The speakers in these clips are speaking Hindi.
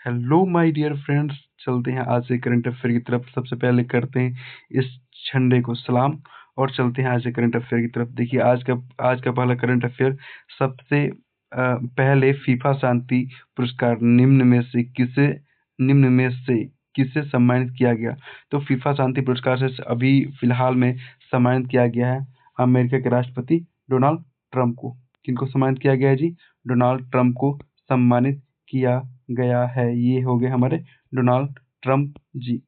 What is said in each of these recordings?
हेलो माय डियर फ्रेंड्स, चलते हैं आज से करंट अफेयर की तरफ। सबसे पहले करते हैं इस झंडे को सलाम और चलते हैं आज से करंट अफेयर की तरफ। देखिए आज का पहला करंट अफेयर। सबसे पहले फीफा शांति पुरस्कार निम्न में से किसे सम्मानित किया गया? तो फीफा शांति पुरस्कार से अभी फिलहाल में सम्मानित किया गया है अमेरिका के राष्ट्रपति डोनाल्ड ट्रंप को। किनको सम्मानित किया गया है जी? डोनाल्ड ट्रंप को सम्मानित किया गया है। ये हो गए हमारे डोनाल्ड ट्रंप जी।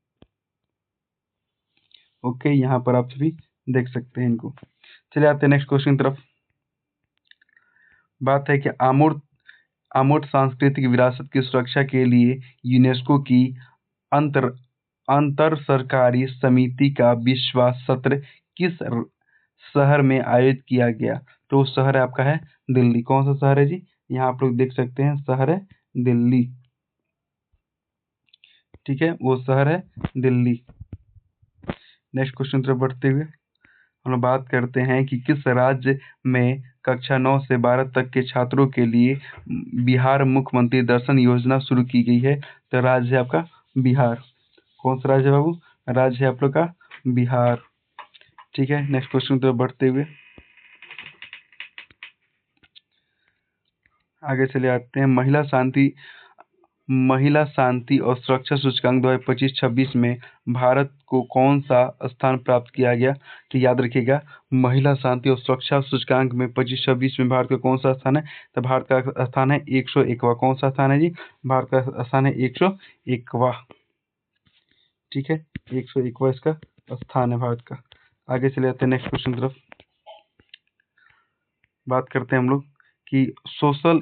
ओके, यहाँ पर आप सभी देख सकते हैं इनको। चलिए आते हैं नेक्स्ट क्वेश्चन की तरफ। बात है कि अमूर्त सांस्कृतिक विरासत की सुरक्षा के लिए यूनेस्को की अंतर सरकारी समिति का विश्व सत्र किस शहर में आयोजित किया गया? तो शहर आपका है दिल्ली। कौन सा शहर है जी? यहाँ आप लोग देख सकते हैं, शहर है दिल्ली। ठीक है, वो शहर है दिल्ली। नेक्स्ट क्वेश्चन तरफ बढ़ते हुए हम लोग बात करते हैं कि किस राज्य में कक्षा 9 से 12 तक के छात्रों के लिए बिहार मुख्यमंत्री दर्शन योजना शुरू की गई है? तो राज्य है आपका बिहार। कौन सा राज्य है बाबू? राज्य है आप लोग का बिहार। ठीक है, नेक्स्ट क्वेश्चन तरफ बढ़ते हुए आगे चले आते हैं। महिला शांति और सुरक्षा सूचकांक 2025-26 में भारत को कौन सा स्थान प्राप्त किया गया? तो याद रखिएगा, महिला शांति और सुरक्षा सूचकांक में 25-26 में भारत का कौन सा स्थान है? तो भारत का स्थान है 101वां। कौन सा स्थान है जी? भारत का स्थान है 101वां। ठीक है, 101वां इसका स्थान है भारत का। आगे चले जाते हैं नेक्स्ट क्वेश्चन तरफ। बात करते हैं हम लोग कि social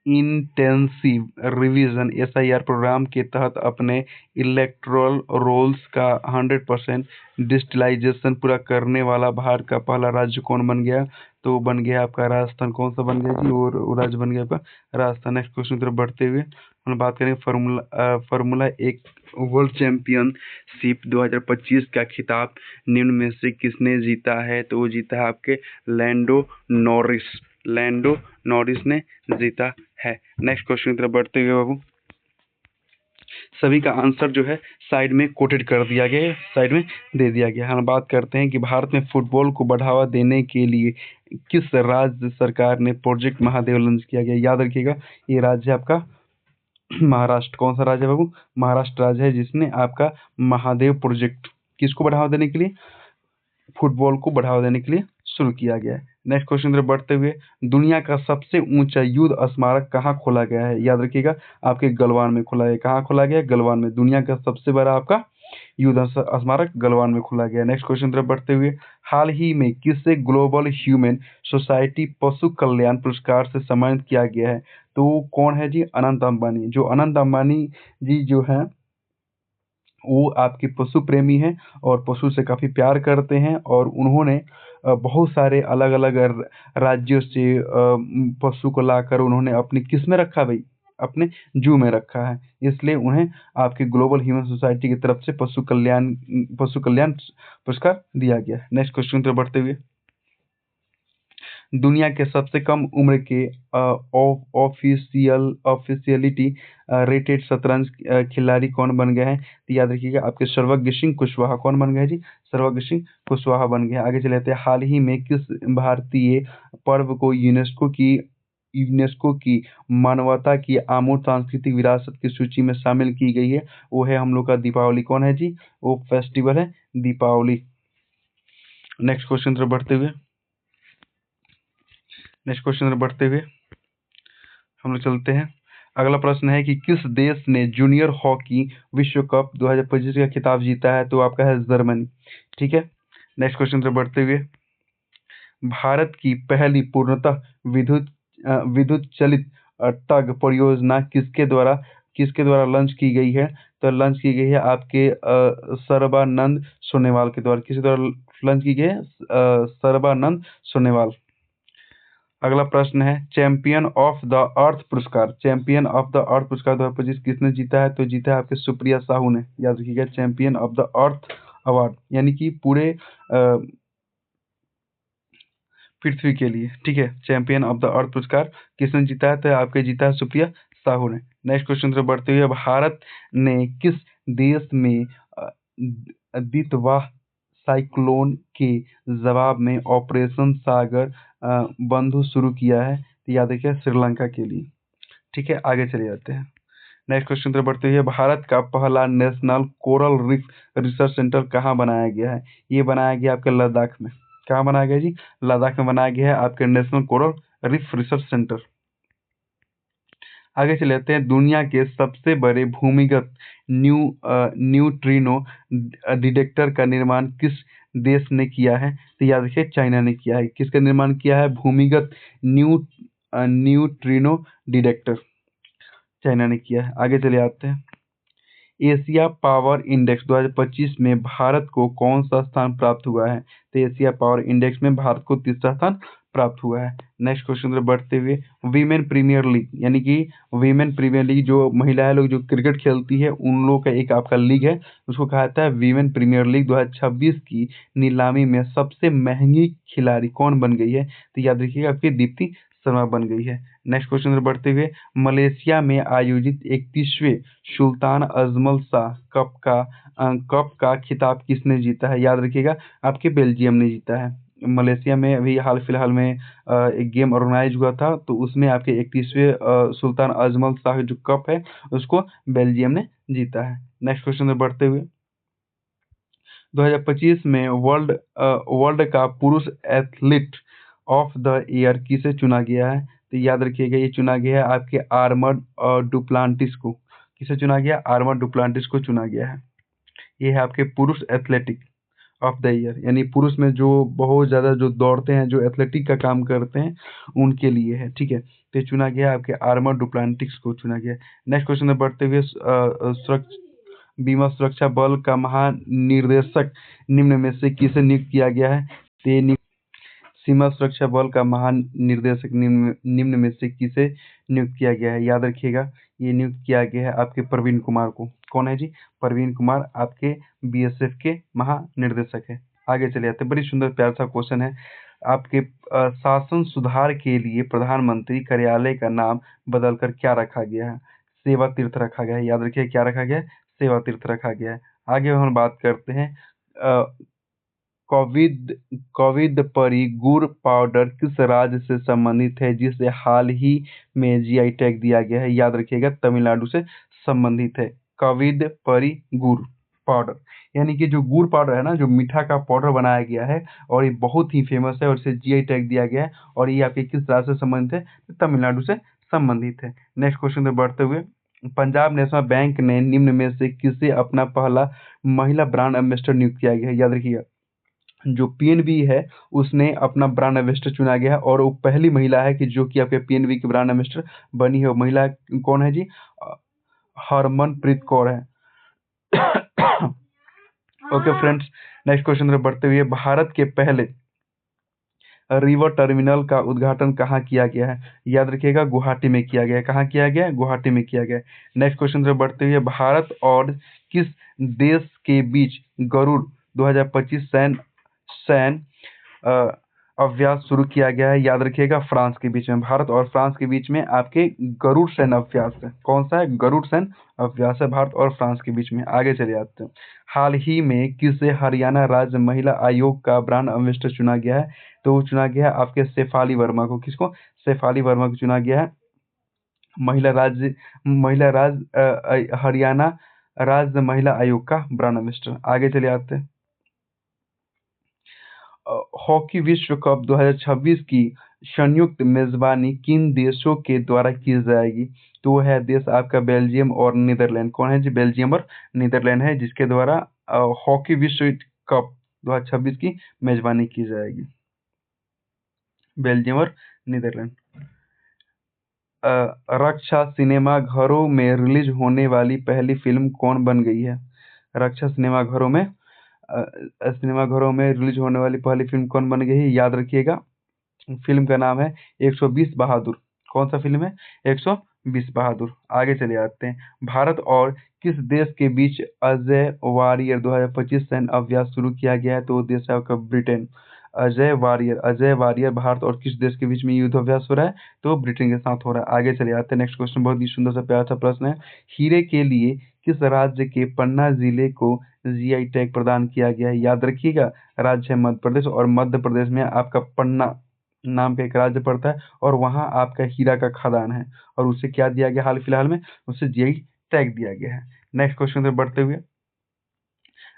intensive revision SIR programme के तहत अपने इलेक्टोरल रोल्स का 100% डिजिटलाइजेशन पूरा करने वाला भारत का पहला राज्य कौन बन गया? तो बन गया आपका राजस्थान। कौन सा बन गया जी? और वो राज्य बन गया आपका राजस्थान। नेक्स्ट क्वेश्चन की तरफ बढ़ते हुए हम बात करेंगे फार्मूला 1 वर्ल्ड चैंपियनशिप 2025 का खिताब निम्न में से किसने जीता है? तो वो जीता है आपके लैंडो नॉरिस ने जीता है। नेक्स्ट क्वेश्चन की तरफ बढ़ते हुए बाबू, सभी का आंसर जो है साइड में कोटेड कर दिया गया है, साइड में दे दिया गया। हम बात करते हैं कि भारत में फुटबॉल को बढ़ावा देने के लिए किस राज्य सरकार ने प्रोजेक्ट महादेव लॉन्च किया गया? याद रखिएगा, ये राज्य आपका महाराष्ट्र। कौन सा राज्य है बाबू? महाराष्ट्र राज्य है जिसने आपका महादेव प्रोजेक्ट किसको बढ़ावा देने के लिए? फुटबॉल को बढ़ावा देने के लिए शुरू किया गया है। नेक्स्ट क्वेश्चन तरफ बढ़ते हुए, दुनिया का सबसे ऊंचा युद्ध स्मारक कहाँ खोला गया है? याद रखिएगा, आपके गलवान में खोला है। कहाँ खोला गया है? गलवान में। दुनिया का सबसे बड़ा आपका युद्ध स्मारक गलवान में खोला गया। नेक्स्ट क्वेश्चन तरफ बढ़ते हुए, हाल ही में किसे ग्लोबल ह्यूमन सोसाइटी पशु कल्याण पुरस्कार से सम्मानित किया गया है? तो कौन है जी? अनंत अंबानी। जो अनंत अंबानी जी जो है वो आपके पशु प्रेमी हैं और पशु से काफ़ी प्यार करते हैं, और उन्होंने बहुत सारे अलग अलग राज्यों से पशु को लाकर उन्होंने अपनी किस में रखा भाई? अपने जू में रखा है। इसलिए उन्हें आपकी ग्लोबल ह्यूमन सोसाइटी की तरफ से पशु कल्याण पुरस्कार दिया गया है। नेक्स्ट क्वेश्चन तरफ बढ़ते हुए, दुनिया के सबसे कम उम्र के ऑफिशियलिटी रेटेड शतरंज खिलाड़ी कौन बन गए हैं? तो याद रखिएगा, आपके सर्वज्ञ सिंह कुशवाहा। कौन बन गए जी? सर्वज्ञ सिंह कुशवाहा बन गए। आगे चले जाते हैं, हाल ही में किस भारतीय पर्व को यूनेस्को की मानवता की अमूर्त सांस्कृतिक विरासत की सूची में शामिल की गई है? वो है हम लोग का दीपावली। कौन है जी? वो फेस्टिवल है दीपावली। नेक्स्ट क्वेश्चन तरफ बढ़ते हुए हम लोग चलते हैं। अगला प्रश्न है कि किस देश ने जूनियर हॉकी विश्व कप 2025 का खिताब जीता है? तो आपका है जर्मनी। ठीक है, नेक्स्ट क्वेश्चन तरफ बढ़ते हुए, भारत की पहली पूर्णतः विद्युत चलित टग परियोजना किसके द्वारा लॉन्च की गई है? तो लॉन्च की गई है आपके सर्बानंद सोनोवाल के द्वारा। किसके द्वारा लॉन्च की गई है? सर्बानंद सोनोवाल। अगला प्रश्न है, चैंपियन ऑफ द अर्थ पुरस्कार 2025 किसने जीता है? तो जीता है आपके सुप्रिया साहू ने। याद रखिएगा, champion of the earth award यानी कि पूरे पृथ्वी के लिए। ठीक है, चैंपियन ऑफ द अर्थ पुरस्कार किसने जीता है? तो आपके जीता है सुप्रिया साहू ने। नेक्स्ट क्वेश्चन से बढ़ते हुए, भारत ने किस देश में दितवाह साइक्लोन के जवाब में ऑपरेशन सागर बंधु शुरू किया है? तो याद रखिए श्रीलंका के लिए। ठीक है, आगे चले जाते हैं। नेक्स्ट क्वेश्चन तरफ बढ़ते हुए, भारत का पहला national coral reef research centre कहाँ बनाया गया है? ये बनाया गया आपके लद्दाख में। कहाँ बनाया गया जी? लद्दाख में बनाया गया है आपके national coral reef research centre. आगे चले जाते हैं। दुनिया के सबसे बड़े भूमिगत न्यूट्रिनो डिटेक्टर का निर्माण किस देश ने किया है? तो याद रखिए चाइना ने किया है। किसका निर्माण किया है? भूमिगत न्यूट्रिनो डिटेक्टर चाइना ने किया है। आगे चले आते हैं। एशिया पावर इंडेक्स 2025 में भारत को कौन सा स्थान प्राप्त हुआ है? तो एशिया पावर इंडेक्स में भारत को तीसरा स्थान प्राप्त हुआ है। नेक्स्ट क्वेश्चन तरफ बढ़ते हुए, वीमेन प्रीमियर लीग यानी कि वीमेन प्रीमियर लीग जो महिलाएं लोग जो क्रिकेट खेलती है उन लोगों का एक आपका लीग है, उसको कहा जाता है वीमेन प्रीमियर लीग। 2026 की नीलामी में सबसे महंगी खिलाड़ी कौन बन गई है? तो याद रखिएगा आपकी दीप्ति शर्मा बन गई है। नेक्स्ट क्वेश्चन तरफ बढ़ते हुए, मलेशिया में आयोजित 31वें सुल्तान अजमल शाह कप का खिताब किसने जीता है? याद रखिएगा आपके बेल्जियम ने जीता है। मलेशिया में अभी हाल फिलहाल में एक गेम ऑर्गेनाइज हुआ था, तो उसमें आपके 31वें सुल्तान अजमल शाह जो कप है उसको बेल्जियम ने जीता है। नेक्स्ट क्वेश्चन में बढ़ते हुए, 2025 में वर्ल्ड का पुरुष एथलीट ऑफ द ईयर किसे चुना गया है? तो याद रखिएगा ये चुना गया है आपके आर्मर्ड डुप्लांटिस को। किसे चुना गया? आर्मर्ड डुप्लांटिस को चुना गया है। ये है आपके पुरुष एथलेटिक ऑफ द ईयर, यानी पुरुष में जो बहुत ज़्यादा जो दौड़ते हैं, जो एथलेटिक का काम करते हैं उनके लिए है। ठीक है, तो ये चुना गया आपके आर्मर्ड डुप्लांटिस को चुना गया। नेक्स्ट क्वेश्चन में बढ़ते हुए, बीमा सुरक्षा बल का महानिर्देशक निम्न में से किसे नियुक्त किया गया है? सीमा सुरक्षा बल का महानिर्देशक निम्न में से किसे नियुक्त किया गया है? याद रखिएगा ये नियुक्त किया गया है आपके प्रवीण कुमार को। कौन है जी? प्रवीण कुमार आपके बीएसएफ के महानिर्देशक है। आगे चले जाते हैं। बड़ी सुंदर प्यारा सा क्वेश्चन है आपके, शासन सुधार के लिए प्रधानमंत्री कार्यालय का नाम बदलकर क्या रखा गया है? सेवा तीर्थ रखा गया है। याद रखिए क्या रखा गया है? सेवा तीर्थ रखा गया है। आगे हम बात करते हैं, कोविड परी गुड़ पाउडर किस राज्य से संबंधित है जिसे हाल ही में जीआई टैग दिया गया है? याद रखिएगा तमिलनाडु से संबंधित है कोविड परी गुड़ पाउडर, यानी कि जो गुड़ पाउडर है ना, जो मीठा का पाउडर बनाया गया है और ये बहुत ही फेमस है और इसे जीआई टैग दिया गया है। और ये आपके किस राज्य से संबंधित है? तो तमिलनाडु से संबंधित है। नेक्स्ट क्वेश्चन पे बढ़ते हुए, पंजाब नेशनल बैंक ने निम्न में से किसे अपना पहला महिला ब्रांड एम्बेसडर नियुक्त किया गया है? याद रखिएगा जो पीएनबी है उसने अपना ब्रांड एम्बेसडर चुना गया है और वो पहली महिला है कि जो कि आपके पीएनबी की ब्रांड एम्बेसडर बनी है। वो महिला कौन है जी? हरमनप्रीत कौर है। ओके फ्रेंड्स, नेक्स्ट क्वेश्चन में बढ़ते हुए, भारत के पहले रिवर टर्मिनल का उद्घाटन कहाँ किया गया है? याद रखिएगा गुवाहाटी में किया गया है। कहाँ किया गया? गुवाहाटी में किया गया है। नेक्स्ट क्वेश्चन में बढ़ते हुए, भारत और किस देश के बीच गरुड़ 2025 सैन्य अभ्यास शुरू किया गया है? याद रखिएगा फ्रांस के बीच में। भारत और फ्रांस के बीच में आपके गरुड़ सैन्य अभ्यास है। कौन सा है? गरुड़ सैन्य अभ्यास है भारत और फ्रांस के बीच में। आगे चले जाते हैं। हाल ही में किसे हरियाणा राज्य महिला आयोग का ब्रांड एम्बेसडर चुना गया है? तो वो चुना गया है आपके शेफाली वर्मा को। किसको? शेफाली वर्मा को चुना गया है हरियाणा राज्य महिला आयोग का ब्रांड एम्बेसडर। आगे चले आते हैं। हॉकी विश्व कप 2026 की संयुक्त मेजबानी किन देशों के द्वारा की जाएगी? तो वो है देश आपका बेल्जियम और नीदरलैंड। कौन है जी? बेल्जियम और नीदरलैंड है जिसके द्वारा हॉकी विश्व कप 2026 की मेजबानी की जाएगी। बेल्जियम और नीदरलैंड। रक्षा सिनेमा घरों में रिलीज होने वाली पहली फिल्म कौन बन गई है? रक्षा सिनेमाघरों में रिलीज होने वाली पहली फिल्म कौन बन गई है? याद रखिएगा फिल्म का नाम है 120 बहादुर। कौन सा फिल्म है? 120 बहादुर। आगे चले आते हैं। भारत और किस देश के बीच अजय वारियर 2025 सैन्य अभ्यास शुरू किया गया है? तो वो देश है आपका ब्रिटेन। अजय वारियर भारत और किस देश के बीच में युद्धाभ्यास हो रहा है? तो ब्रिटेन के साथ हो रहा है। आगे चले आते हैं, नेक्स्ट क्वेश्चन बहुत ही सुंदर सा प्यारा सा प्रश्न है। हीरे के लिए किस राज्य के पन्ना जिले को जीआई टैग प्रदान किया गया है? याद रखिएगा, राज्य है मध्य प्रदेश, और मध्य प्रदेश में आपका पन्ना नाम का एक राज्य पड़ता है, और वहाँ आपका हीरा का खदान है, और उसे क्या दिया गया हाल फिलहाल में? उसे जीआई टैग दिया गया है। नेक्स्ट क्वेश्चन से बढ़ते हुए,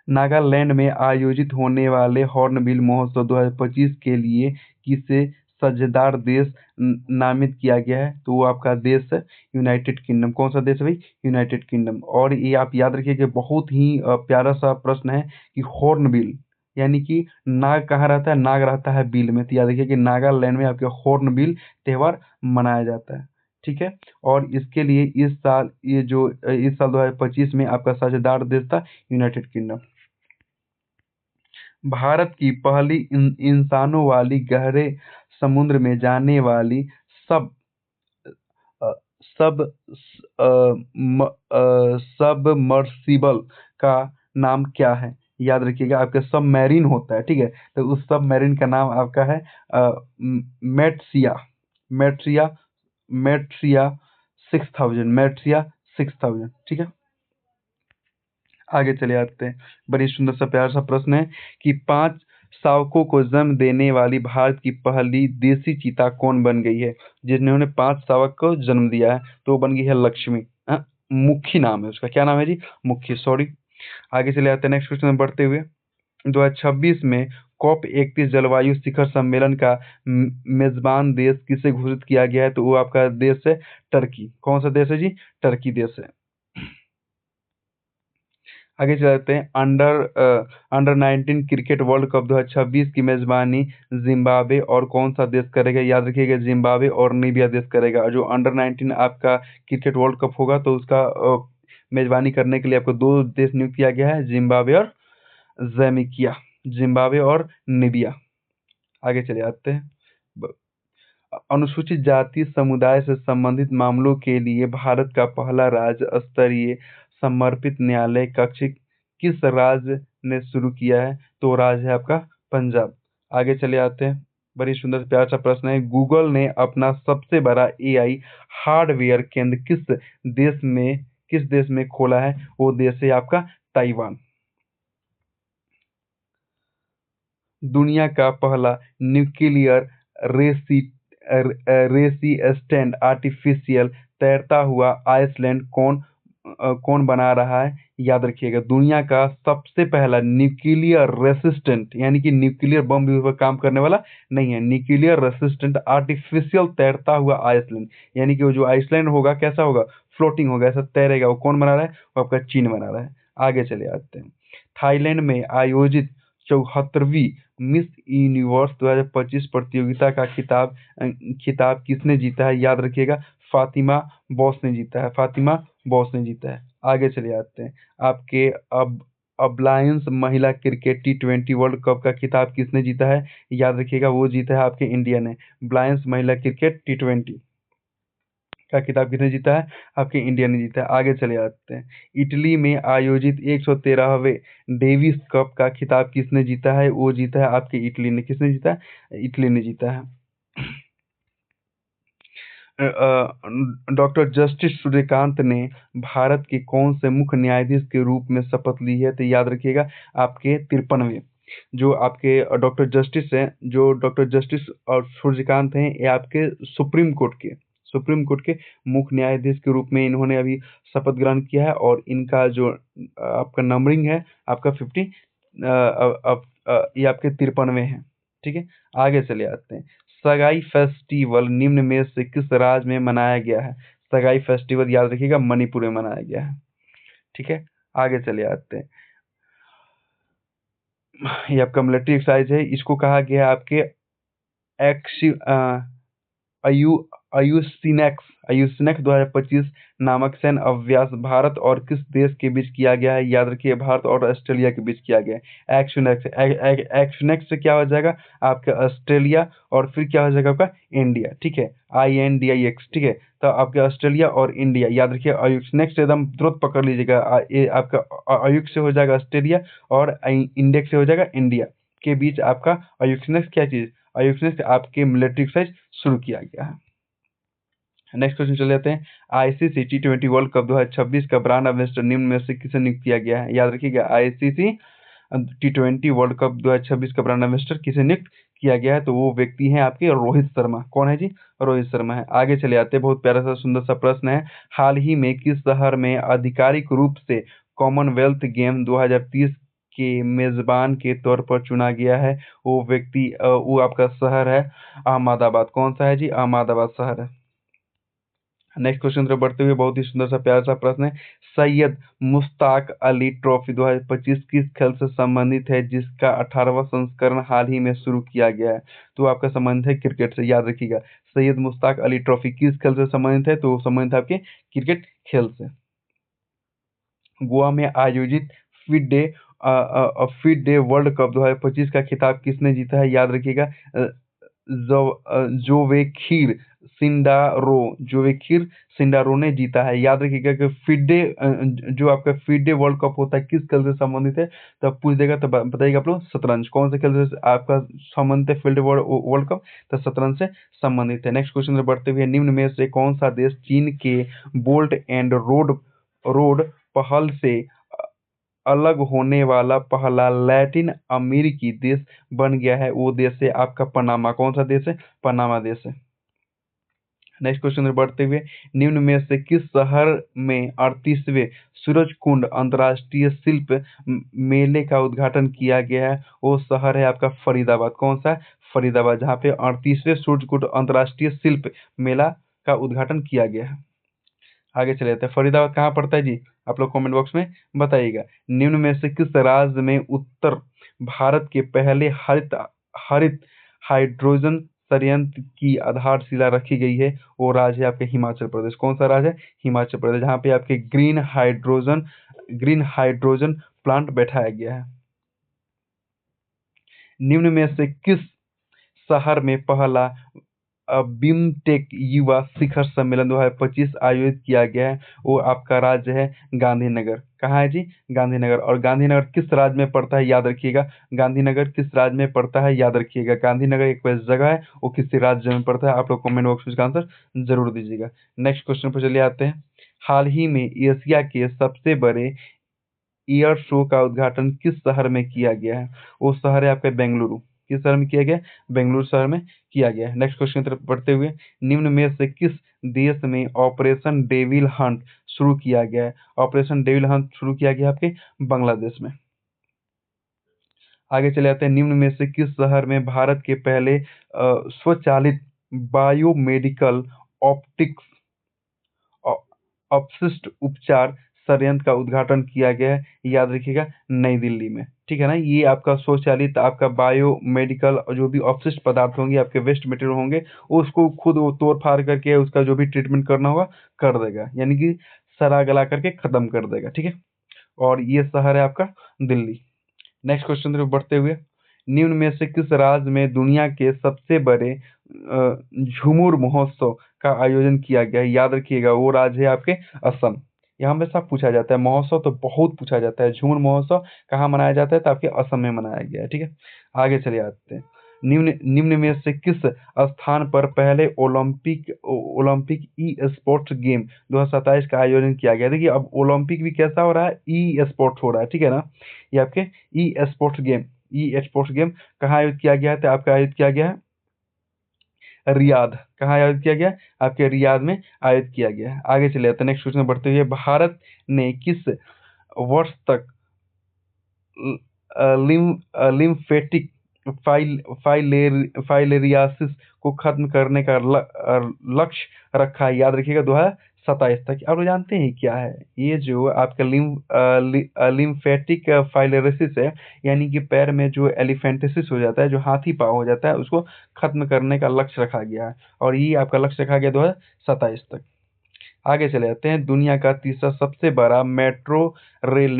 नागालैंड में आयोजित होने वाले हॉर्नबिल महोत्सव 2025 के लिए किसे साझेदार देश नामित किया गया है? तो वो आपका देश है यूनाइटेड किंगडम। कौन सा देश है भाई? United kingdom. और ये आप याद रखिए कि बहुत ही प्यारा सा प्रश्न है कि हॉर्नबिल यानी कि नाग कहाँ रहता है? नाग रहता है बिल में। तो याद रखिए कि नागालैंड में आपके हॉर्नबिल त्योहार मनाया जाता है। ठीक है, और इसके लिए इस साल 2025 में आपका साझेदार देश था यूनाइटेड किंगडम। भारत की पहली इंसानों वाली गहरे समुद्र में जाने वाली सब अ, सब सबमर्सिबल का नाम क्या है? याद रखिएगा, आपका सबमरीन होता है, ठीक है, तो उस सबमरीन का नाम आपका है मेट्सिया मेट्रिया मेट्रिया 6000 मेट्रिया 6000। ठीक है, आगे चले आते हैं। बड़ी सुंदर सा प्यारा सा प्रश्न है कि 5 शावकों को जन्म देने वाली भारत की पहली देसी चीता कौन बन गई है? जिन्होंने 5 शावक को जन्म दिया है, तो वो बन गई है लक्ष्मी। मुखी नाम है उसका। क्या नाम है जी? मुखी, सॉरी। आगे चले आते हैं, नेक्स्ट क्वेश्चन में बढ़ते हुए। 2026 में COP 31 जलवायु शिखर सम्मेलन का मेजबान देश किसे घोषित किया गया है? तो वो आपका देश है टर्की। कौन सा देश है जी? टर्की देश है। आगे चलते हैं, अंडर 19 क्रिकेट वर्ल्ड कप 2026 की मेजबानी जिम्बाब्वे और कौन सा देश करेगा? याद रखिएगा, जिम्बाब्वे और नामीबिया देश करेगा। जो अंडर 19 आपका क्रिकेट वर्ल्ड कप होगा, तो उसका मेजबानी करने के लिए आपको 2 देश नियुक्त किया गया है, जिम्बाब्वे और जैमिकिया। जिम्बाब्वे और नामीबिया। आगे चले आते हैं, अनुसूचित जाति समुदाय से संबंधित मामलों के लिए भारत का पहला राज्य स्तरीय समर्पित न्यायालय कक्ष किस राज्य ने शुरू किया है? तो राज्य है आपका पंजाब। आगे चले आते हैं, बड़ी सुंदर प्यारा सा प्रश्न है। गूगल ने अपना सबसे बड़ा एआई हार्डवेयर केंद्र किस देश में खोला है? वो देश है आपका ताइवान। दुनिया का पहला न्यूक्लियर रेसिस्टेंट आर्टिफिशियल तैरता हुआ आइसलैंड कौन बना रहा है? याद रखिएगा, दुनिया का सबसे पहला न्यूक्लियर रेसिस्टेंट यानी कि न्यूक्लियर बम भी पर काम करने वाला नहीं है, न्यूक्लियर रेसिस्टेंट आर्टिफिशियल तैरता हुआ आइसलैंड, यानी कि वो जो आइसलैंड होगा कैसा होगा? फ्लोटिंग होगा, ऐसा तैरेगा। वो कौन बना रहा है? वो आपका चीन बना रहा है। आगे चले आते हैं, थाईलैंड में आयोजित 74वीं मिस यूनिवर्स 2025 प्रतियोगिता का खिताब किसने जीता है? याद रखिएगा, फातिमा बॉस ने जीता है। फातिमा बॉस ने जीता है। आगे चले आते हैं, आपके अब अलायंस महिला क्रिकेट T20 वर्ल्ड कप का खिताब किसने जीता है? याद रखिएगा, वो जीता है आपके इंडिया ने। अलायंस महिला क्रिकेट T20 का खिताब किसने जीता है? आपके इंडिया ने जीता है। आगे चले आते हैं, इटली में आयोजित 113वें डेविस कप का खिताब किसने जीता है? वो जीता है आपके इटली ने। किसने जीता है? इटली ने जीता है। डॉक्टर जस्टिस सूर्यकांत ने भारत के कौन से मुख्य न्यायाधीश के रूप में शपथ ली है? तो याद रखिएगा, आपके 53वें। जो आपके डॉक्टर जस्टिस और सूर्यकांत हैं, ये आपके सुप्रीम कोर्ट के मुख्य न्यायाधीश के रूप में इन्होंने अभी शपथ ग्रहण किया है, और इनका जो आपका नंबरिंग है आपका 50, ये आपके 53वें हैं। ठीक है, आगे चले आते हैं, सगाई फेस्टिवल निम्न में से किस राज्य में मनाया गया है? सगाई फेस्टिवल याद रखिएगा, मणिपुर में मनाया गया है। ठीक है, आगे चले आते हैं, ये आपका मिलिट्री एक्सरसाइज है, इसको कहा गया है आपके एक्सि अयु आयुसिनेक्स 2025 नामक सैन्य अभ्यास भारत और किस देश के बीच किया गया है? याद रखिए, भारत और ऑस्ट्रेलिया के बीच किया गया है। एक्सनेक्स से क्या हो जाएगा? आपका ऑस्ट्रेलिया, और फिर क्या हो जाएगा आपका इंडिया। ठीक है, INDIX। ठीक है, तो आपके ऑस्ट्रेलिया और इंडिया, याद रखिए, आयुक्स एकदम तुरंत पकड़ लीजिएगा। ये आपका आयुक्त से हो जाएगा ऑस्ट्रेलिया, और इंडेक्स से हो जाएगा इंडिया। के बीच आपका अयूक्सिनस क्या चीज, अयूक्सिनस आपके मिलिट्री एक्सरसाइज शुरू किया गया है। नेक्स्ट क्वेश्चन चले जाते हैं। आईसीसी T20 वर्ल्ड कप 2026 का ब्रांड एम्बेसडर निम्न में से किसे नियुक्त किया गया है? याद रखिएगा, आईसीसी T20 वर्ल्ड कप 2026 का ब्रांड एम्बेसडर किसे नियुक्त किया गया है? तो वो व्यक्ति हैं आपके रोहित शर्मा। कौन है जी? रोहित शर्मा है। आगे चले आते हैं, बहुत प्यारा सा सुंदर सा प्रश्न है। हाल ही में किस शहर में आधिकारिक रूप से कॉमनवेल्थ गेम 2030 के मेजबान के तौर पर चुना गया है? वो व्यक्ति वो आपका शहर है अहमदाबाद। कौन सा है जी? अहमदाबाद शहर है। नेक्स्ट क्वेश्चन तरफ बढ़ते हुए, बहुत ही सुंदर सा प्यारा सा प्रश्न है। सैयद मुश्ताक अली ट्रॉफी 2025 किस खेल से संबंधित है जिसका 18वां संस्करण हाल ही में शुरू किया गया है? तो आपका संबंध है क्रिकेट से। याद रखिएगा, सैयद मुश्ताक अली ट्रॉफी किस खेल से संबंधित है? तो संबंधित है आपके क्रिकेट खेल से। गोवा में आयोजित fit day fit day world cup 2025 का खिताब किसने जीता है? याद रखिएगा, जोवेखिर सिंडारो ने जीता है। याद रखिएगा कि फिडे जो आपका फिडे वर्ल्ड कप होता है किस खेल से संबंधित है? तो आप पूछ देगा तो बताइएगा आप लोग शतरंज। कौन से खेल से आपका संबंधित है फिल्ड वर्ल्ड कप? तो शतरंज से संबंधित है। नेक्स्ट क्वेश्चन में बढ़ते हुए, निम्न में से कौन सा देश चीन के बोल्ट एंड रोड पहल से अलग होने वाला पहला लैटिन अमेरिकी देश बन गया है? वो देश है आपका पनामा। कौन सा देश है? पनामा देश है। नेक्स्ट क्वेश्चन में बढ़ते हुए, निम्न में से किस शहर में 38वें सूरजकुंड अंतर्राष्ट्रीय शिल्प मेले का उद्घाटन किया गया है? वो शहर है आपका फरीदाबाद। कौन सा? फरीदाबाद, जहाँ पे 38वें सूरजकुंड अंतर्राष्ट्रीय शिल्प मेला का उद्घाटन किया गया है। आगे चले जाते हैं, फरीदाबाद कहाँ पड़ता है जी? आप लोग कमेंट बॉक्स में बताइएगा। निम्न में से किस राज्य में उत्तर भारत के पहले हरित हाइड्रोजन संयंत्र की आधारशिला रखी गई है? वो राज्य है आपके हिमाचल प्रदेश। कौन सा राज्य है? हिमाचल प्रदेश, जहाँ पे आपके ग्रीन हाइड्रोजन प्लांट बैठाया गया है। निम्न में से किस शहर में पहला बिमटेक युवा शिखर सम्मेलन 2025 आयोजित किया गया है? वो आपका राज्य है गांधीनगर। कहाँ है जी? गांधीनगर। और गांधीनगर किस राज्य में पड़ता है? याद रखिएगा, गांधीनगर किस राज्य में पड़ता है? याद रखिएगा, गांधीनगर एक वैसी जगह है, वो किसी राज्य में पड़ता है। आप लोग कमेंट बॉक्स में इसका आंसर जरूर दीजिएगा। नेक्स्ट क्वेश्चन पर चले आते हैं। हाल ही में एशिया के सबसे बड़े एयर शो का उद्घाटन किस शहर में किया गया है? वो शहर है आपका बेंगलुरु। किस शहर में किया गया? बेंगलुरु शहर में किया गया है। नेक्स्ट क्वेश्चन की तरफ बढ़ते हुए, निम्न में से किस देश में ऑपरेशन डेविल हंट शुरू किया गया है? ऑपरेशन डेविल हंट शुरू किया गया आपके बांग्लादेश में। आगे चले जाते हैं, निम्न में से किस शहर में भारत के पहले स्वचालित बायोमेडिकल ऑप्टिक्स अपशिष्ट उपचार संयंत्र का उद्घाटन किया गया है? याद रखिएगा, नई दिल्ली में। ठीक है ना, ये आपका स्वचालित आपका बायोमेडिकल जो भी अपशिष्ट पदार्थ होंगे, आपके वेस्ट मटेरियल होंगे, उसको खुद वो तोड़ फाड़ करके उसका जो भी ट्रीटमेंट करना होगा कर देगा, यानी कि सड़ा गला करके खत्म कर देगा। ठीक है, और ये शहर है आपका दिल्ली। नेक्स्ट क्वेश्चन तरफ बढ़ते हुए, निम्न में से किस राज्य में दुनिया के सबसे बड़े झूमर महोत्सव का आयोजन किया गया है? याद रखिएगा, वो राज्य है आपके असम। यहाँ में सब पूछा जाता है, महोत्सव तो बहुत पूछा जाता है। झूमर महोत्सव कहाँ मनाया जाता है? तो आपके असम में मनाया गया है। ठीक है, आगे चले आते हैं। निम्न में से किस स्थान पर पहले ओलंपिक ई स्पोर्ट्स गेम 2027 का आयोजन किया गया? देखिए, अब ओलंपिक भी कैसा हो रहा है? ई स्पोर्ट्स हो रहा है। ठीक है ना, ये आपके ई स्पोर्ट्स गेम कहाँ आयोजित किया गया है? तो आपका आयोजित किया गया है रियाद। कहाँ आयोजित किया गया? आपके रियाद में आयोजित किया गया है। आगे चले जाते हैं, नेक्स्ट क्वेश्चन बढ़ते हुए, भारत ने किस वर्ष तक लिम्फेटिक फाइलेरियासिस को खत्म करने का लक्ष्य रखा है? याद रखिएगा, 2027 तक। आप लोग जानते हैं क्या है ये जो आपका लिम्फेटिक फाइलेरियासिस है, यानी कि पैर में जो एलिफेंटिसिस हो जाता है, जो हाथी पाँव हो जाता है, उसको खत्म करने का लक्ष्य रखा गया है, और ये आपका लक्ष्य रखा गया 2027 तक। आगे चले जाते हैं, दुनिया का तीसरा सबसे बड़ा मेट्रो रेल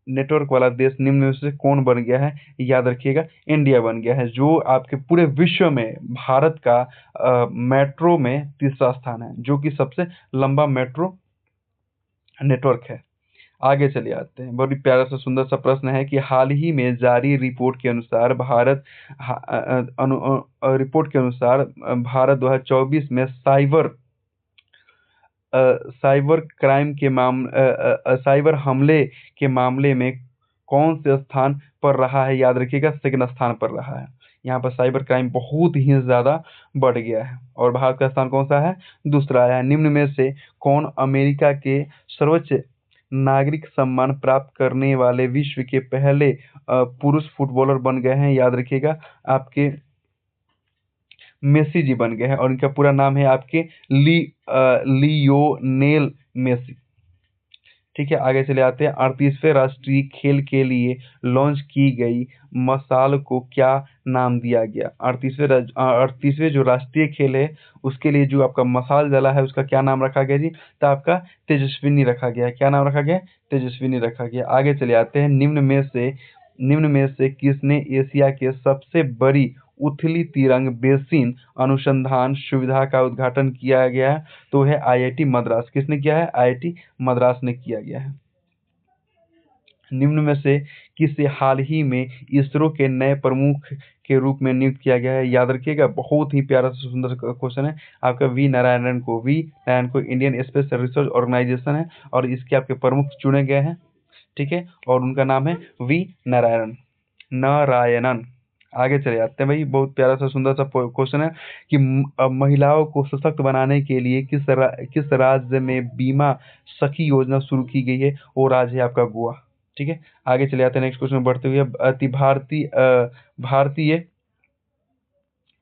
नेटवर्क वाला देश निम्न में से कौन बन गया है? याद रखिएगा, इंडिया बन गया है, जो आपके पूरे विश्व में भारत का मेट्रो में तीसरा स्थान है, जो कि सबसे लंबा मेट्रो नेटवर्क है। आगे चले आते हैं, बड़ी प्यारा सा सुंदर सा प्रश्न है कि हाल ही में जारी रिपोर्ट के अनुसार रिपोर्ट के अनुसार भारत 2024 में साइबर क्राइम के साइबर हमले के मामले में कौन से स्थान पर रहा है? याद रखिएगा, सेकंड स्थान पर रहा है। यहाँ पर साइबर क्राइम बहुत ही ज्यादा बढ़ गया है और भारत का स्थान कौन सा है? दूसरा आया है। निम्न में से कौन अमेरिका के सर्वोच्च नागरिक सम्मान प्राप्त करने वाले विश्व के पहले पुरुष फुटबॉलर बन गए हैं? याद रखिएगा, आपके मेसी जी बन गए हैं और इनका पूरा नाम है आपके लियोनेल मेसी। ठीक है, आगे चले आते हैं। 38वें राष्ट्रीय खेल के लिए लॉन्च की गई मशाल को क्या नाम दिया गया? 38वें जो राष्ट्रीय खेल है उसके लिए जो आपका मशाल जला है उसका क्या नाम रखा गया जी? तो आपका तेजस्विनी रखा गया है। क्या नाम रखा गया? तेजस्विनी रखा गया। आगे चले आते हैं। निम्न में से किसने एशिया के सबसे बड़ी उथली तिरंग बेसिन अनुसंधान सुविधा का उद्घाटन किया गया है? तो है आईआईटी मद्रास। किसने किया है? आईआईटी मद्रास ने किया गया है। निम्न में से किसे हाल ही में इसरो के नए प्रमुख के रूप में नियुक्त किया गया है? याद रखिएगा, बहुत ही प्यारा सा सुंदर क्वेश्चन है आपका। वी नारायणन को इंडियन स्पेस रिसर्च ऑर्गेनाइजेशन है और इसके आपके प्रमुख चुने गए हैं। ठीक है, और उनका नाम है वी नारायणन। आगे चले जाते हैं भाई, बहुत प्यारा सा सुंदर सा क्वेश्चन है कि महिलाओं को सशक्त बनाने के लिए किस राज्य में बीमा सखी योजना शुरू की गई है? वो राज्य है आपका गोवा। ठीक है, आगे चले जाते हैं नेक्स्ट क्वेश्चन बढ़ते हुए। भारतीय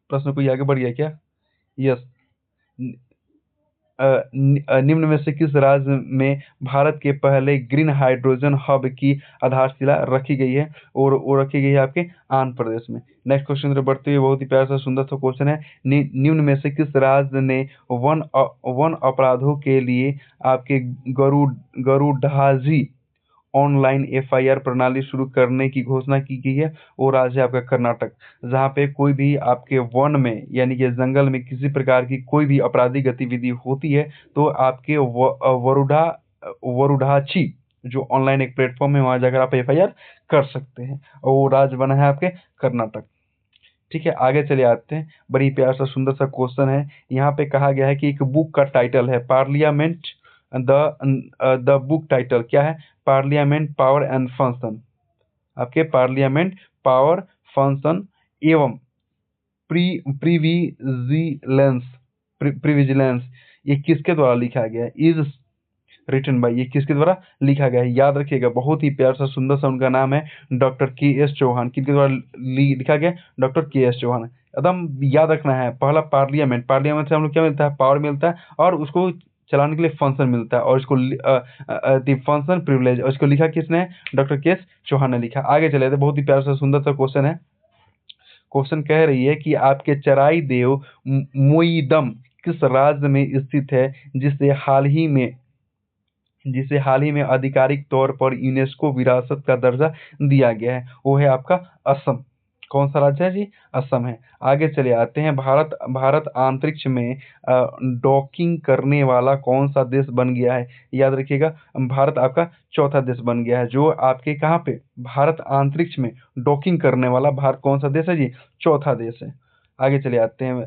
प्रश्न कोई आगे बढ़ गया क्या? यस। निम्न में से किस राज्य में भारत के पहले ग्रीन हाइड्रोजन हब की आधारशिला रखी गई है? और वो रखी गई है आपके आंध्र प्रदेश में। नेक्स्ट क्वेश्चन बढ़ते हुए, बहुत ही प्यारा सा सुंदर सा क्वेश्चन है। निम्न में से किस राज्य ने वन अपराधों के लिए आपके गरुडाजी ऑनलाइन एफआईआर प्रणाली शुरू करने की घोषणा की गई है? वो राज्य है आपका कर्नाटक। जहाँ पे कोई भी आपके वन में यानी कि जंगल में किसी प्रकार की कोई भी आपराधिक गतिविधि होती है तो आपके वरुडाची जो ऑनलाइन एक प्लेटफॉर्म है वहां जाकर आप एफआईआर कर सकते हैं और वो राज्य बना है आपके कर्नाटक। ठीक है, आगे चले आते हैं। बड़ी प्यारा सा सुंदर सा क्वेश्चन है। यहाँ पे कहा गया है कि एक बुक का टाइटल है पार्लियामेंट। द बुक टाइटल क्या है? Parliament power and function. आपके पार्लियामेंट पावर फंक्शन एवं प्रीविजिलेंस ये किसके द्वारा लिखा गया है? इज रिटन बाय, ये किसके द्वारा लिखा गया है? याद रखिएगा, बहुत ही प्यारा सा सुंदर सा उनका नाम है डॉक्टर के.एस. चौहान। किसके द्वारा लिखा गया? Doctor K S. चौहान। एकदम याद रखना है। पहला पार्लियामेंट से हम लोग क्या मिलता है? पावर मिलता है और उसको चलाने के लिए फंक्शन मिलता है और इसको फंक्शन प्रिविलेज और इसको लिखा किसने? Doctor K S. चौहान ने लिखा। आगे चले थे, बहुत ही प्यारा सा सुंदर सा क्वेश्चन है। क्वेश्चन कह रही है कि आपके चराई देव मोईदम किस राज्य में स्थित है जिसे हाल ही में आधिकारिक तौर पर यूनेस्को विरासत का दर्जा दिया गया है? वो है आपका असम। कौन सा राज्य है जी? असम है। आगे चले आते हैं। भारत अंतरिक्ष में डॉकिंग करने वाला कौन सा देश बन गया है? याद रखिएगा, भारत आपका चौथा देश बन गया है जो आपके कहाँ पे भारत अंतरिक्ष में डॉकिंग करने वाला भारत कौन सा देश है जी? चौथा देश है। आगे चले आते हैं।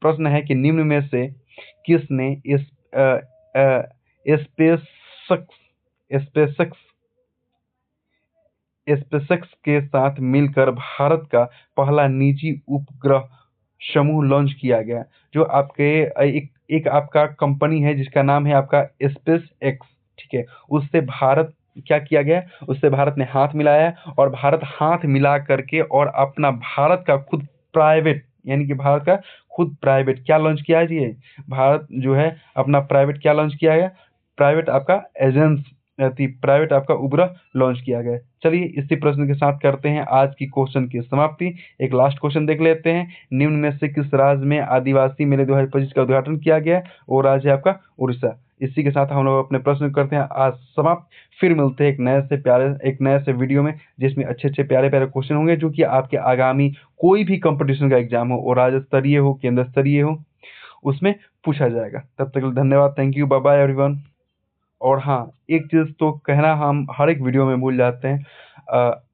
प्रश्न है कि निम्न में से किसने इस स्पेसएक्स के साथ मिलकर भारत का पहला निजी उपग्रह समूह लॉन्च किया गया? जो आपके एक आपका कंपनी है जिसका नाम है आपका स्पेस एक्स। ठीक है, उससे भारत क्या किया गया? उससे भारत ने हाथ मिलाया है और भारत हाथ मिला करके और अपना भारत का खुद प्राइवेट यानी कि भारत का खुद प्राइवेट क्या लॉन्च किया है जी? भारत जो है अपना प्राइवेट क्या लॉन्च किया है? प्राइवेट आपका प्राइवेट आपका उपग्रह लॉन्च किया गया। चलिए इसी प्रश्न के साथ करते हैं आज की क्वेश्चन की समाप्ति। एक लास्ट क्वेश्चन देख लेते हैं। निम्न में से किस राज्य में आदिवासी मेले 2025 का उद्घाटन किया गया है? वो राज्य है आपका उड़ीसा। इसी के साथ हम लोग अपने प्रश्न करते हैं आज समाप्त। फिर मिलते हैं एक नए से वीडियो में जिसमें अच्छे प्यारे क्वेश्चन होंगे जो कि आपके आगामी कोई भी कंपटीशन का एग्जाम हो, वो राज्य स्तरीय हो, केंद्र स्तरीय हो, उसमें पूछा जाएगा। तब तक के लिए धन्यवाद। Thank you. Bye bye everyone. और हाँ, एक चीज़ तो कहना हम हर एक वीडियो में भूल जाते हैं,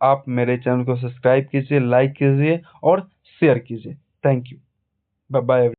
आप मेरे चैनल को सब्सक्राइब कीजिए, लाइक कीजिए और शेयर कीजिए। Thank you. Bye bye.